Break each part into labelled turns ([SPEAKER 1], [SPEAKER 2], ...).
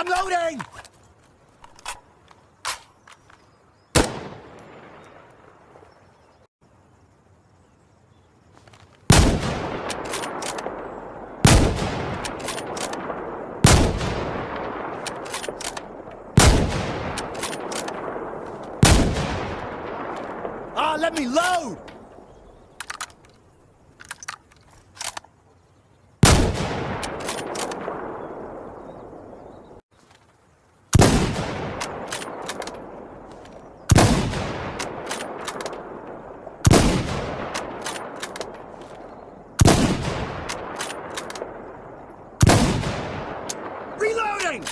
[SPEAKER 1] I'm loading! Let me load! Reloading!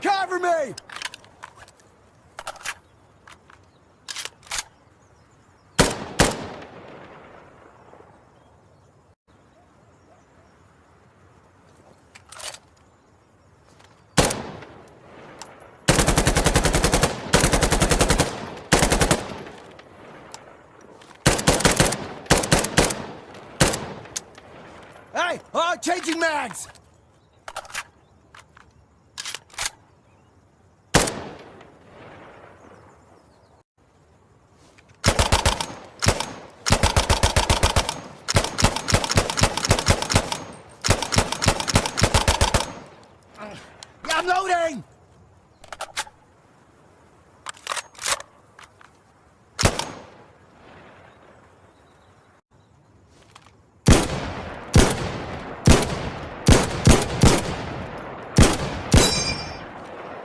[SPEAKER 1] Cover me! Hey! Oh, changing mags! I'm loading!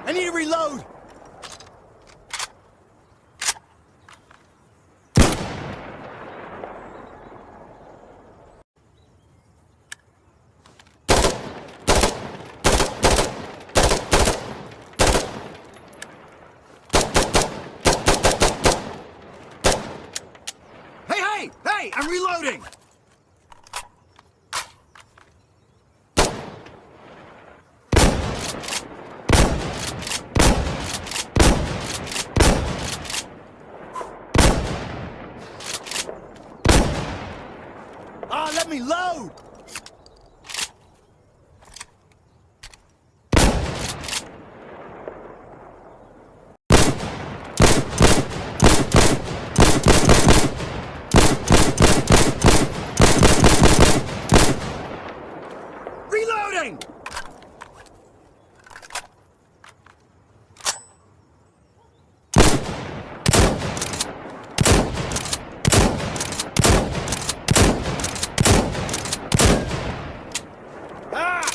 [SPEAKER 1] I need to reload! Hey, I'm reloading! Let me load! Reloading!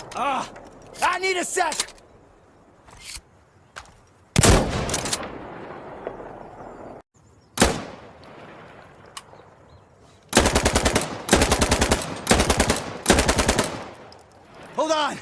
[SPEAKER 1] I need a sec! Hold on!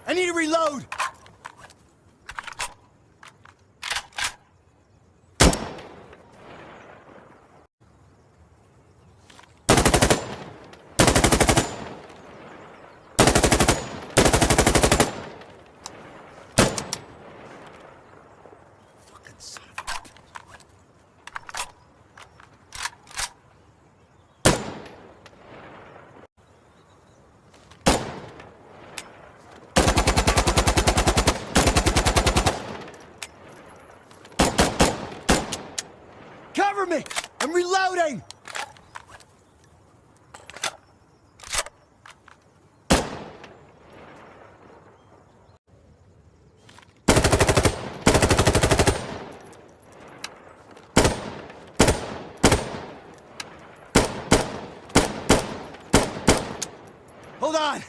[SPEAKER 1] I need to reload! Fucking son of a... Cover me! I'm reloading! Hold on!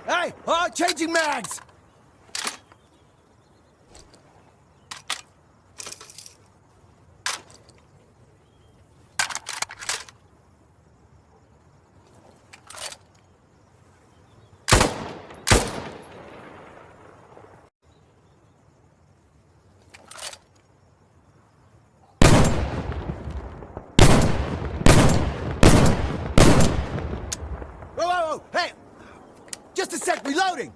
[SPEAKER 1] Hey! Oh, changing mags! Whoa, whoa, whoa! Hey! Just a sec, reloading!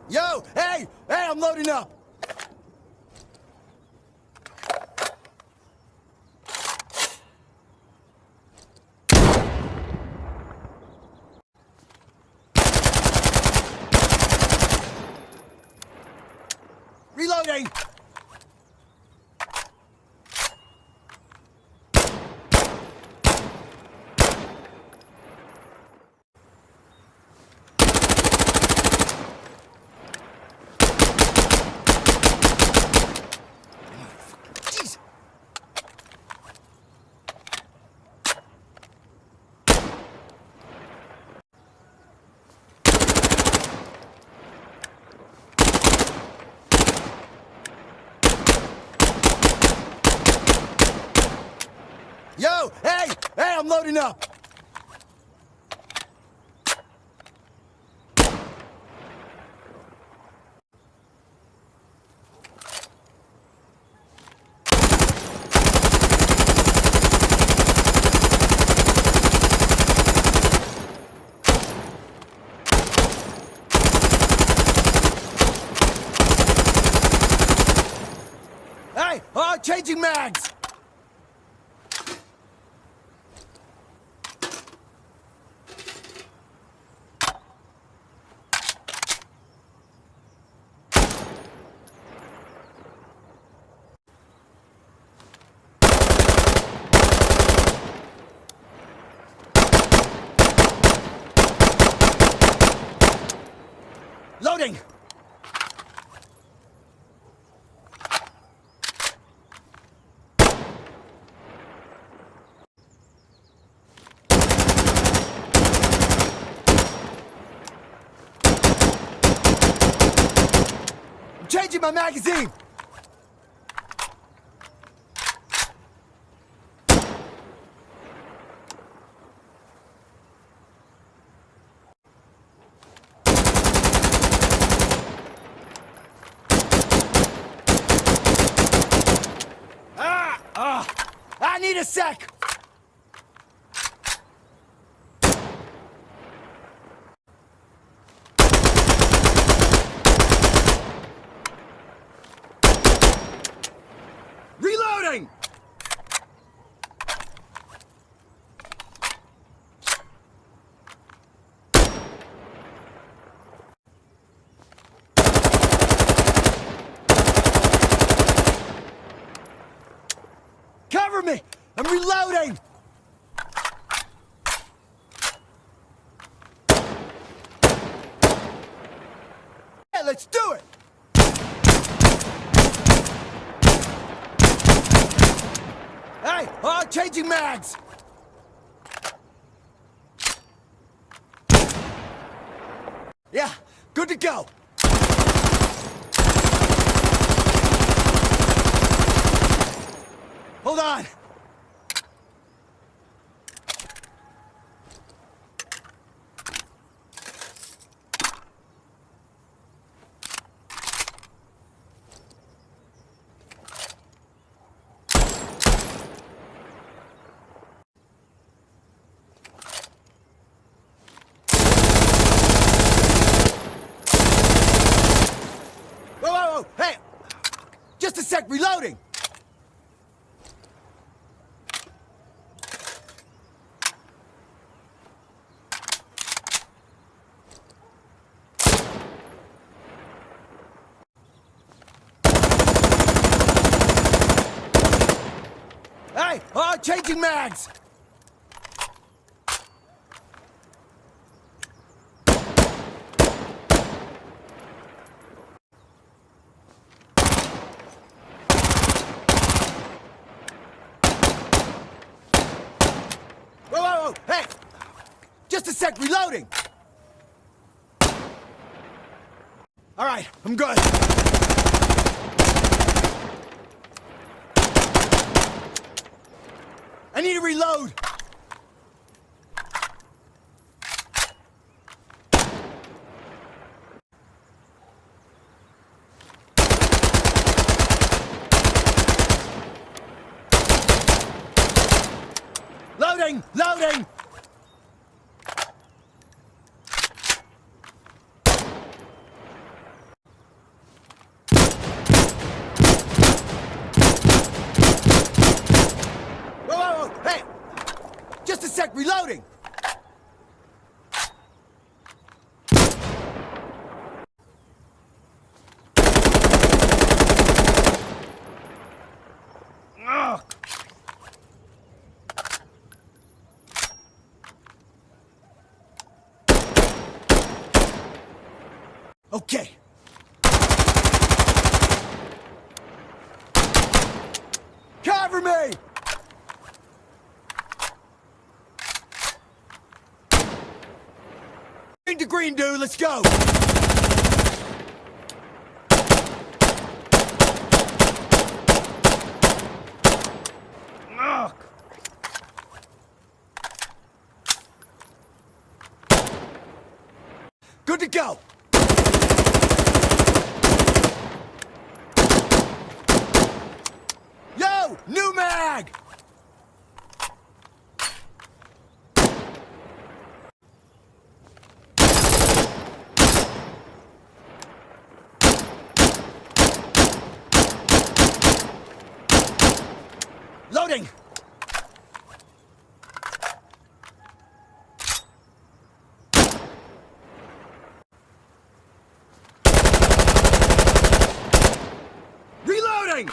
[SPEAKER 1] Yo! Hey! Hey, I'm loading up! Reloading! Jeez! Yo! Hey! Hey, I'm loading up! Hey! Oh, changing mags! Loading! I'm changing my magazine! I need a sec! Reloading! Cover me! I'm reloading! Yeah, let's do it! Hey! Oh, changing mags! Yeah, good to go! Hold on! Yo, hey! Just a sec, reloading! Hey! Oh, changing mags! Whoa! Hey! Just a sec, reloading! All right, I'm good. I need to reload! Loading! Loading! Whoa! Hey! Just a sec, reloading! Ugh. Okay. Cover me! Green to green, dude, let's go! Ugh. Good to go! Yo! New mag! Loading! Reloading!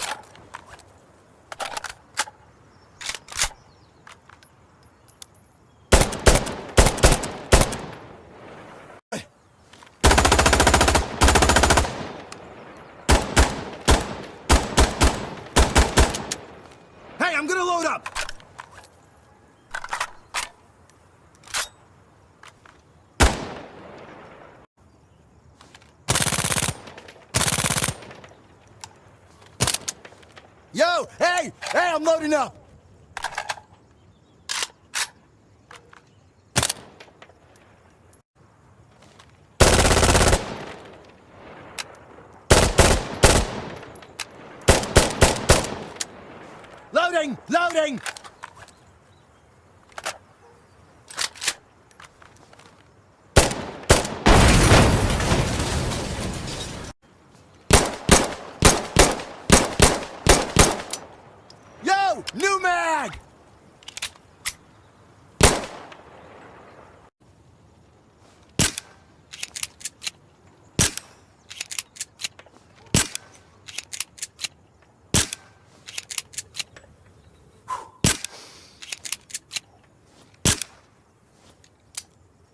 [SPEAKER 1] Hey, I'm gonna load up! Yo! Hey! Hey, I'm loading up! Loading! Loading! Yo! New mag!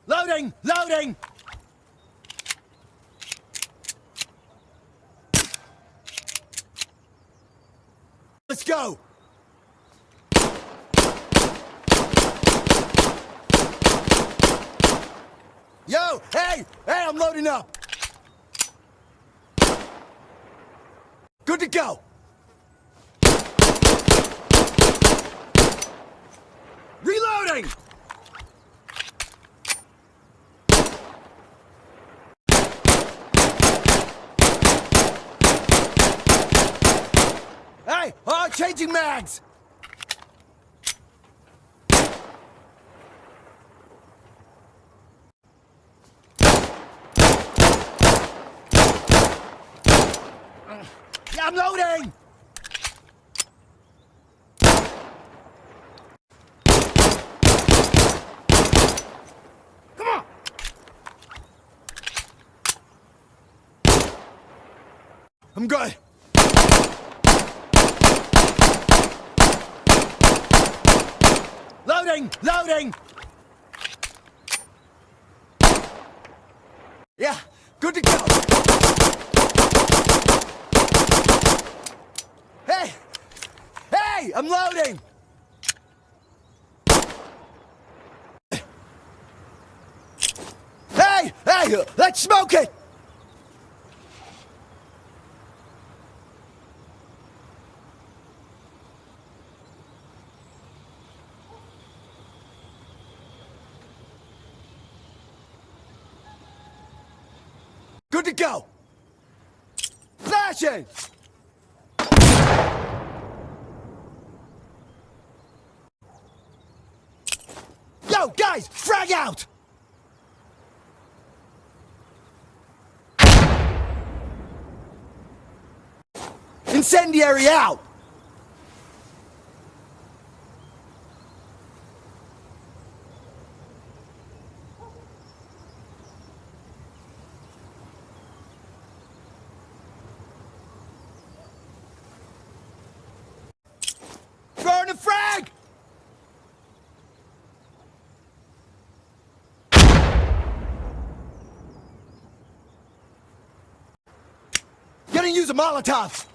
[SPEAKER 1] Loading! Loading! Let's go! Yo! Hey! Hey, I'm loading up! Good to go! Reloading! Hey! Oh, changing mags! Yeah, I'm loading! Come on! I'm good. Loading! Loading! Yeah, good to go. Hey! Hey! I'm loading! Hey! Hey! Let's smoke it! Good to go! Flashing! Yo, guys! Frag out! Incendiary out! Throwing a frag! Gonna use a Molotov!